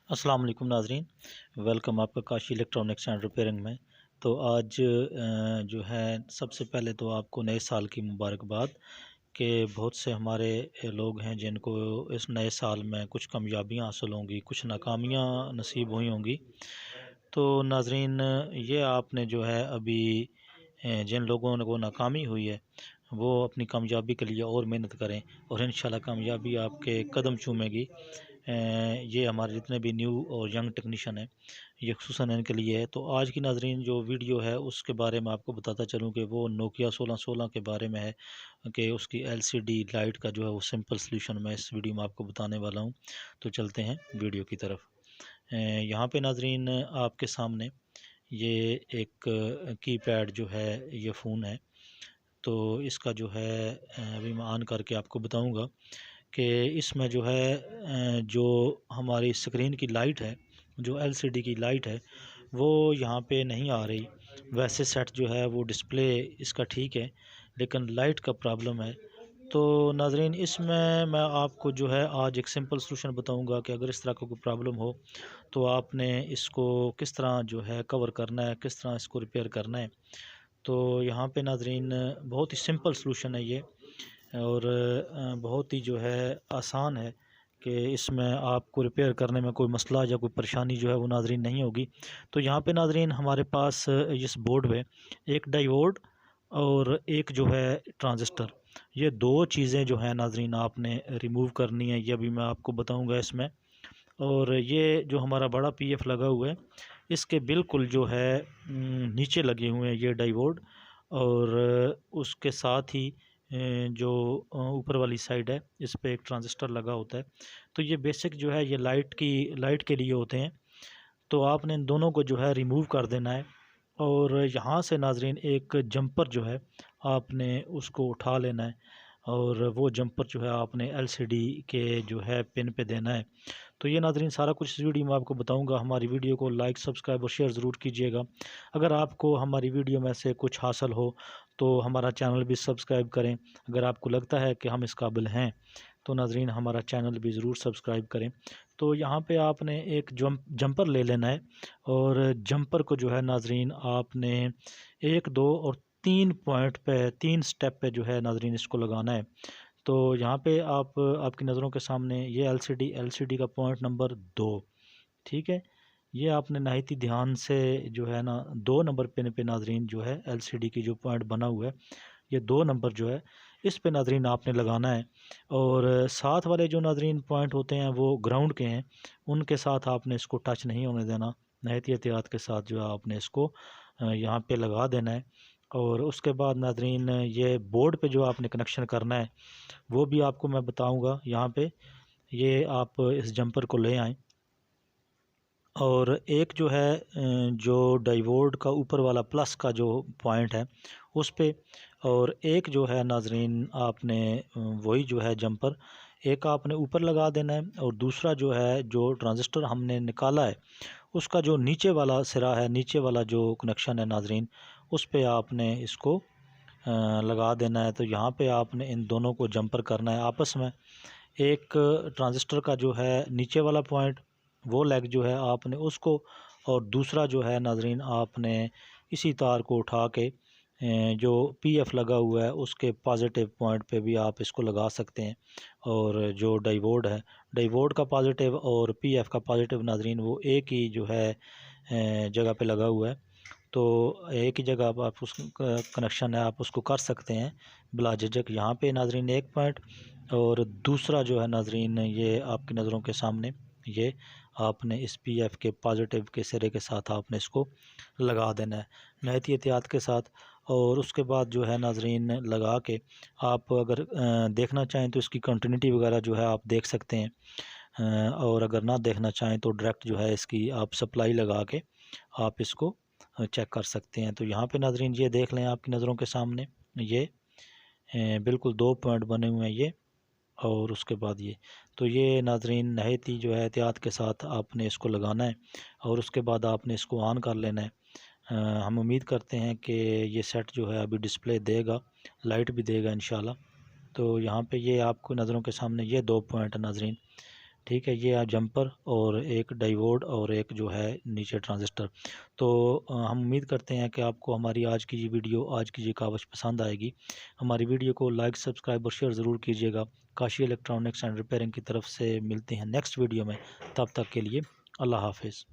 अस्सलाम वालेकुम नाज़रीन, वेलकम आपका काशी इलेक्ट्रॉनिक्स एंड रिपेयरिंग में। तो आज जो है सबसे पहले तो आपको नए साल की मुबारकबाद कि बहुत से हमारे लोग हैं जिनको इस नए साल में कुछ कामयाबियाँ हासिल होंगी, कुछ नाकामियाँ नसीब हुई होंगी। तो नाज़रीन, ये आपने जो है अभी जिन लोगों को नाकामी हुई है वो अपनी कामयाबी के लिए और मेहनत करें और इंशाल्लाह कामयाबी आपके कदम चूमेगी। ये हमारे जितने भी न्यू और यंग टेक्नीशियन हैं ये खुसूसन इनके लिए है। तो आज की नाज़रीन जो वीडियो है उसके बारे में आपको बताता चलूँ कि वो नोकिया 1616 के बारे में है कि उसकी एलसीडी लाइट का जो है वो सिंपल सलूशन मैं इस वीडियो में आपको बताने वाला हूँ। तो चलते हैं वीडियो की तरफ। यहाँ पे नाज़रीन आपके सामने ये एक कीपैड जो है ये फ़ोन है। तो इसका जो है अभी मैं ऑन करके आपको बताऊंगा कि इसमें जो है जो हमारी स्क्रीन की लाइट है, जो एलसीडी की लाइट है वो यहाँ पे नहीं आ रही। वैसे सेट जो है वो डिस्प्ले इसका ठीक है लेकिन लाइट का प्रॉब्लम है। तो नाज़रीन इसमें मैं आपको जो है आज एक सिंपल सलूशन बताऊंगा कि अगर इस तरह का कोई प्रॉब्लम हो तो आपने इसको किस तरह जो है कवर करना है, किस तरह इसको रिपेयर करना है। तो यहाँ पे नाज़रीन बहुत ही सिंपल सलूशन है ये और बहुत ही जो है आसान है कि इसमें आपको रिपेयर करने में कोई मसला या कोई परेशानी जो है वो नाज़रीन नहीं होगी। तो यहाँ पे नाज़रीन हमारे पास इस बोर्ड पे एक डायोड और एक जो है ट्रांजिस्टर, ये दो चीज़ें जो है नाज़रीन आपने रिमूव करनी है। ये अभी मैं आपको बताऊँगा इसमें। और ये जो हमारा बड़ा पीएफ लगा हुआ है इसके बिल्कुल जो है नीचे लगे हुए हैं ये डायोड और उसके साथ ही जो ऊपर वाली साइड है इस पे एक ट्रांजिस्टर लगा होता है। तो ये बेसिक जो है ये लाइट के लिए होते हैं। तो आपने इन दोनों को जो है रिमूव कर देना है और यहाँ से नाज़रीन एक जंपर जो है आपने उसको उठा लेना है और वो जंपर जो है आपने एलसीडी के जो है पिन पे देना है। तो ये नाज़रीन सारा कुछ इस वीडियो में आपको बताऊंगा। हमारी वीडियो को लाइक, सब्सक्राइब और शेयर ज़रूर कीजिएगा। अगर आपको हमारी वीडियो में से कुछ हासिल हो तो हमारा चैनल भी सब्सक्राइब करें। अगर आपको लगता है कि हम इस काबिल हैं तो नाज़रीन हमारा चैनल भी ज़रूर सब्सक्राइब करें। तो यहाँ पे आपने एक जंपर ले लेना है और जंपर को जो है नाज़रीन आपने 1, 2 और 3 पॉइंट पे, 3 स्टेप पे जो है नाज़रीन इसको लगाना है। तो यहाँ पे आपकी नज़रों के सामने ये एलसीडी का पॉइंट नंबर 2, ठीक है। ये आपने नहायत ही ध्यान से जो है ना 2 नंबर पिन पे नाज़रीन जो है एलसीडी की जो पॉइंट बना हुआ है ये 2 नंबर जो है इस पे नाज़रीन आपने लगाना है। और साथ वाले जो नाज़रीन पॉइंट होते हैं वो ग्राउंड के हैं, उनके साथ आपने इसको टच नहीं होने देना। नहायत ही एहतियात के साथ जो है आपने इसको यहाँ पे लगा देना है। और उसके बाद नाज़रीन ये बोर्ड पे जो आपने कनेक्शन करना है वो भी आपको मैं बताऊंगा। यहाँ पे ये आप इस जंपर को ले आएँ और एक जो है जो डायोड का ऊपर वाला प्लस का जो पॉइंट है उस पे, और एक जो है नाज़रीन आपने वही जो है जंपर एक आपने ऊपर लगा देना है और दूसरा जो है जो ट्रांजिस्टर हमने निकाला है उसका जो नीचे वाला सिरा है, नीचे वाला जो कनेक्शन है नाज़रीन उस पे आपने इसको लगा देना है। तो यहाँ पे आपने इन दोनों को जंपर करना है आपस में। एक ट्रांजिस्टर का जो है नीचे वाला पॉइंट वो लेग जो है आपने उसको, और दूसरा जो है नाज़रीन आपने इसी तार को उठा के जो पीएफ लगा हुआ है उसके पॉजिटिव पॉइंट पे भी आप इसको लगा सकते हैं। और जो डायोड का पॉजिटिव और पीएफ का पॉजिटिव नाज़रीन वो एक ही जो है जगह पे लगा हुआ है। तो एक ही जगह आप उस कनेक्शन है आप उसको कर सकते हैं बिला झिझक। यहाँ पे नाज़रीन एक पॉइंट और दूसरा जो है नाज़रीन ये आपकी नज़रों के सामने ये आपने इस पीएफ के पॉजिटिव के सिरे के साथ आपने इसको लगा देना है नहायत ही एहतियात के साथ। और उसके बाद जो है नाज़रीन लगा के आप अगर देखना चाहें तो इसकी कंटिन्यूटी वगैरह जो है आप देख सकते हैं। और अगर ना देखना चाहें तो डायरेक्ट जो है इसकी आप सप्लाई लगा के आप इसको चेक कर सकते हैं। तो यहाँ पे नाज़रीन ये देख लें आपकी नज़रों के सामने ये बिल्कुल 2 पॉइंट बने हुए हैं ये, और उसके बाद ये। तो ये नाज़रीन नहायत ही जो है एहतियात के साथ आपने इसको लगाना है और उसके बाद आपने इसको ऑन कर लेना है। हम उम्मीद करते हैं कि ये सेट जो है अभी डिस्प्ले देगा, लाइट भी देगा इंशाल्लाह। तो यहाँ पे ये आपको नज़रों के सामने ये 2 पॉइंट नाज़रीन, ठीक है, ये जंपर और एक डायोड और एक जो है नीचे ट्रांजिस्टर। तो हम उम्मीद करते हैं कि आपको हमारी आज की ये वीडियो, आज की ये कावश पसंद आएगी। हमारी वीडियो को लाइक, सब्सक्राइब और शेयर ज़रूर कीजिएगा। काशी इलेक्ट्रॉनिक्स एंड रिपेयरिंग की तरफ से मिलते हैं नेक्स्ट वीडियो में। तब तक के लिए अल्लाह हाफिज़।